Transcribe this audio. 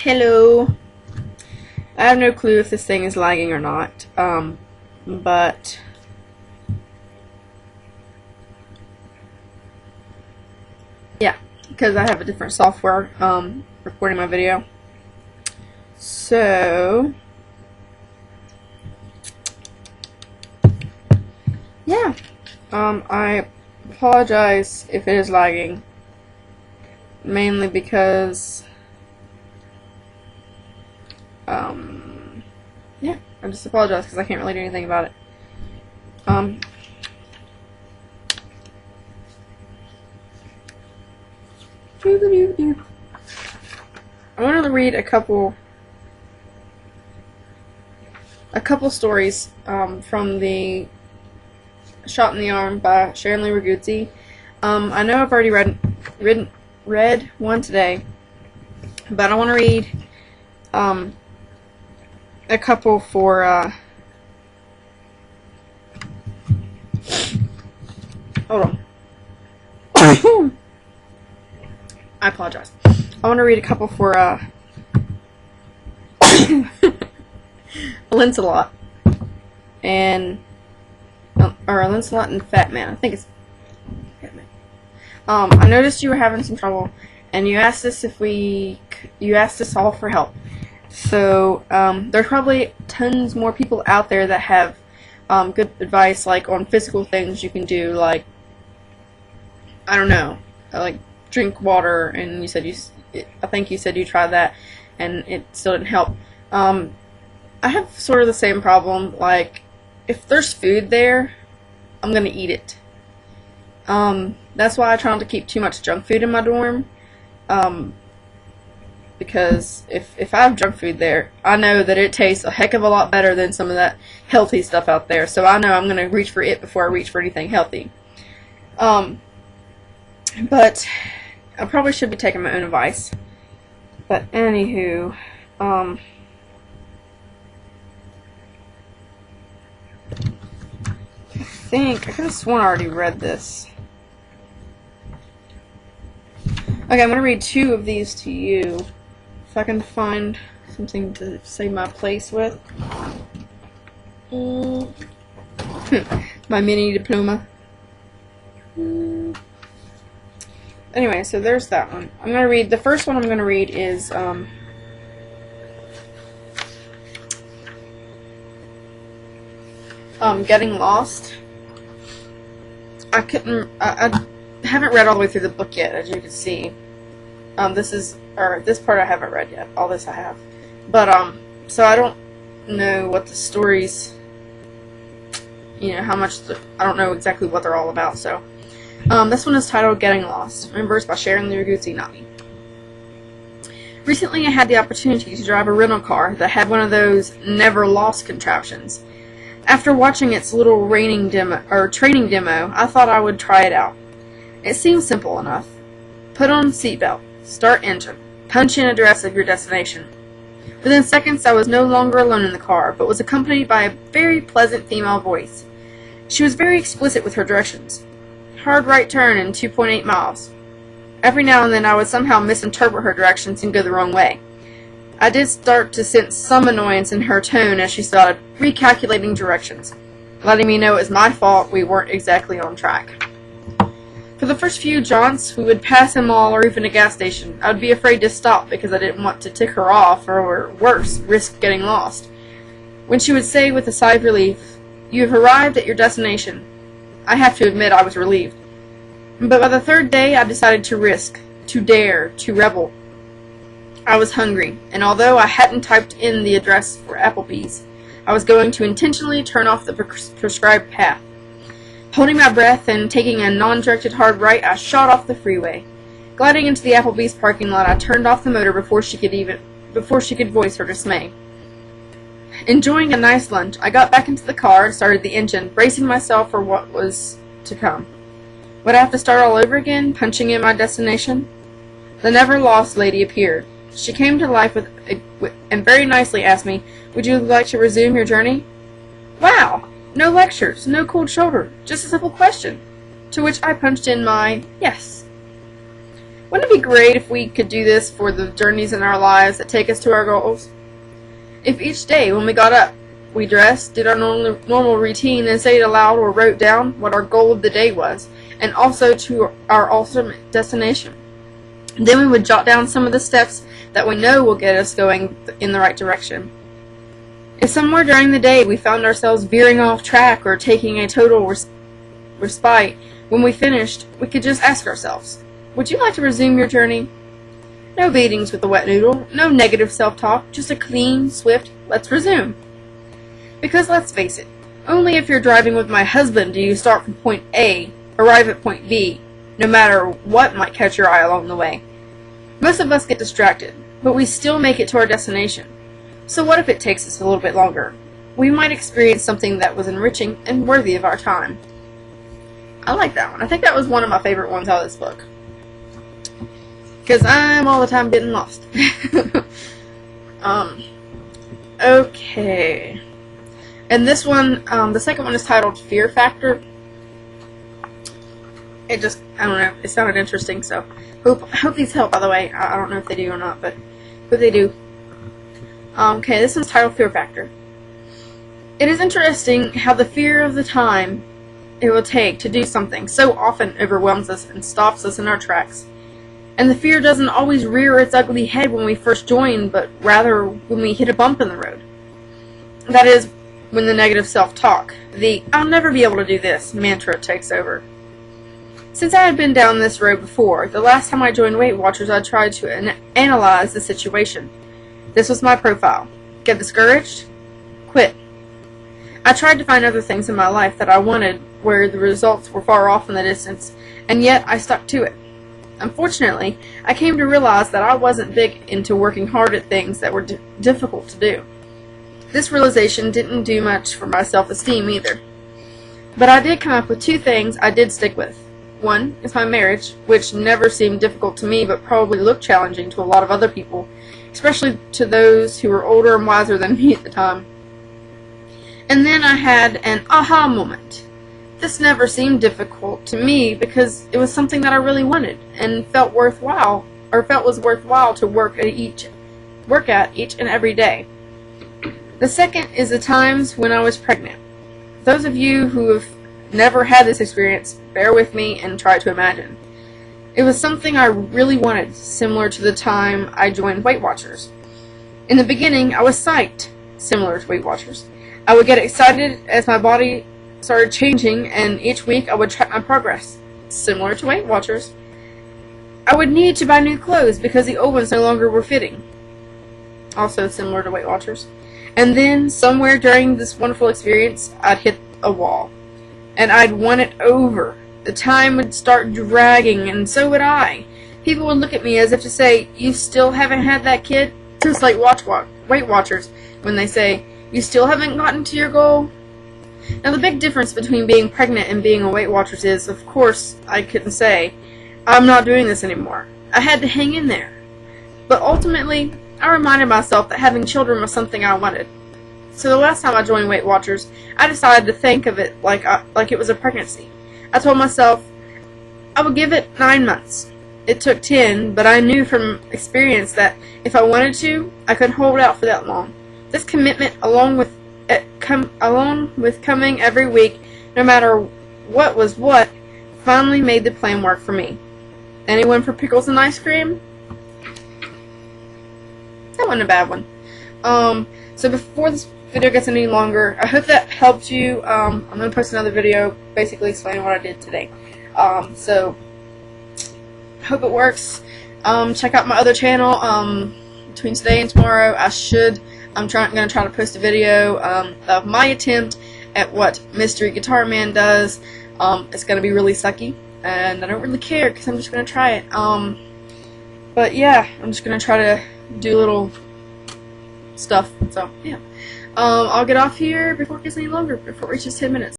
Hello. I have no clue if this thing is lagging or not, but yeah, because I have a different software recording my video. So yeah, I apologize if it is lagging, mainly because yeah, I just apologize because I can't really do anything about it. I wanted to read a couple stories from the Shot in the Arm by Sharon Lee Raguzzi. I know I've already read one today, but I want to read a couple for hold on. I apologize. I want to read a couple for Lancelot and Lancelot and Fat Man. I think it's Fat Man. I noticed you were having some trouble, and you asked us all for help. So there's probably tons more people out there that have good advice, like on physical things you can do, like I don't know, like drink water. And you said I think you said you tried that, and it still didn't help. I have sort of the same problem. Like if there's food there, I'm gonna eat it. That's why I try not to keep too much junk food in my dorm. Because if I have junk food there, I know that it tastes a heck of a lot better than some of that healthy stuff out there. So I know I'm going to reach for it before I reach for anything healthy. But I probably should be taking my own advice. But anywho, I could have sworn I already read this. Okay, I'm going to read two of these to you. If I can find something to save my place with. My mini diploma. Anyway, so there's that one. I'm going to read, the first one I'm going to read is, Getting Lost. I haven't read all the way through the book yet, as you can see. This part I haven't read yet. All this I have. But, so I don't know what the stories, I don't know exactly what they're all about, so. This one is titled Getting Lost. Remember, it's by Sharon Lee Raguzzi, not me. Recently I had the opportunity to drive a rental car that had one of those never lost contraptions. After watching its little training demo, I thought I would try it out. It seemed simple enough. Put on seatbelt, start engine, punch in address of your destination. Within seconds I was no longer alone in the car, but was accompanied by a very pleasant female voice. She was very explicit with her directions. Hard right turn in 2.8 miles. Every now and then I would somehow misinterpret her directions and go the wrong way. I did start to sense some annoyance in her tone as she started recalculating directions, letting me know it was my fault we weren't exactly on track. For the first few jaunts, we would pass a mall or even a gas station. I would be afraid to stop because I didn't want to tick her off or, worse, risk getting lost. When she would say with a sigh of relief, "You have arrived at your destination," I have to admit I was relieved. But by the third day, I decided to risk, to dare, to rebel. I was hungry, and although I hadn't typed in the address for Applebee's, I was going to intentionally turn off the prescribed path. Holding my breath and taking a non-directed hard right, I shot off the freeway. Gliding into the Applebee's parking lot, I turned off the motor before she could voice her dismay. Enjoying a nice lunch, I got back into the car and started the engine, bracing myself for what was to come. Would I have to start all over again, punching in my destination? The never-lost lady appeared. She came to life and very nicely asked me, "Would you like to resume your journey?" Wow! No lectures, no cold shoulder, just a simple question, to which I punched in my yes. Wouldn't it be great if we could do this for the journeys in our lives that take us to our goals? If each day when we got up, we dressed, did our normal routine, and said it aloud or wrote down what our goal of the day was, and also to our ultimate destination. Then we would jot down some of the steps that we know will get us going in the right direction. If somewhere during the day we found ourselves veering off track or taking a total respite, when we finished, we could just ask ourselves, would you like to resume your journey? No beatings with the wet noodle, no negative self-talk, just a clean, swift, let's resume. Because let's face it, only if you're driving with my husband do you start from point A, arrive at point B, no matter what might catch your eye along the way. Most of us get distracted, but we still make it to our destination. So what if it takes us a little bit longer? We might experience something that was enriching and worthy of our time. I like that one. I think that was one of my favorite ones out of this book. Because I'm all the time getting lost. Okay. And this one, the second one is titled Fear Factor. It just, I don't know, it sounded interesting, so hope these help, by the way. I don't know if they do or not, but hope they do. Okay, this one's titled Fear Factor. It is interesting how the fear of the time it will take to do something so often overwhelms us and stops us in our tracks. And the fear doesn't always rear its ugly head when we first join, but rather when we hit a bump in the road. That is, when the negative self-talk, the "I'll never be able to do this" mantra takes over. Since I had been down this road before, the last time I joined Weight Watchers, I tried to analyze the situation. This was my profile. Get discouraged? Quit. I tried to find other things in my life that I wanted where the results were far off in the distance, and yet I stuck to it. Unfortunately, I came to realize that I wasn't big into working hard at things that were difficult to do. This realization didn't do much for my self-esteem either. But I did come up with two things I did stick with. One is my marriage, which never seemed difficult to me but probably looked challenging to a lot of other people, especially to those who were older and wiser than me at the time. And then I had an aha moment. This never seemed difficult to me because it was something that I really wanted and felt was worthwhile to work at each and every day. The second is the times when I was pregnant. Those of you who have never had this experience, bear with me and try to imagine. It was something I really wanted, similar to the time I joined Weight Watchers. In the beginning, I was psyched, similar to Weight Watchers. I would get excited as my body started changing, and each week I would track my progress, similar to Weight Watchers. I would need to buy new clothes because the old ones no longer were fitting, also similar to Weight Watchers. And then, somewhere during this wonderful experience, I'd hit a wall, and I'd want it over. The time would start dragging, and so would I. People would look at me as if to say, "You still haven't had that kid?" Just like Weight Watchers, when they say, "You still haven't gotten to your goal?" Now, the big difference between being pregnant and being a Weight Watchers is, of course, I couldn't say, "I'm not doing this anymore." I had to hang in there. But ultimately, I reminded myself that having children was something I wanted. So the last time I joined Weight Watchers, I decided to think of it like it was a pregnancy. I told myself I would give it 9 months. It took 10, but I knew from experience that if I wanted to, I could hold out for that long. This commitment, along with coming every week, no matter what was what, finally made the plan work for me. Anyone for pickles and ice cream? That wasn't a bad one. So before this video gets any longer, I hope that helped you. I'm going to post another video basically explaining what I did today. So hope it works. Check out my other channel. Between today and tomorrow, I'm going to try to post a video of my attempt at what Mystery Guitar Man does. It's going to be really sucky, and I don't really care because I'm just going to try it. But yeah, I'm just going to try to do little stuff. So yeah, I'll get off here before it gets any longer, before it reaches 10 minutes.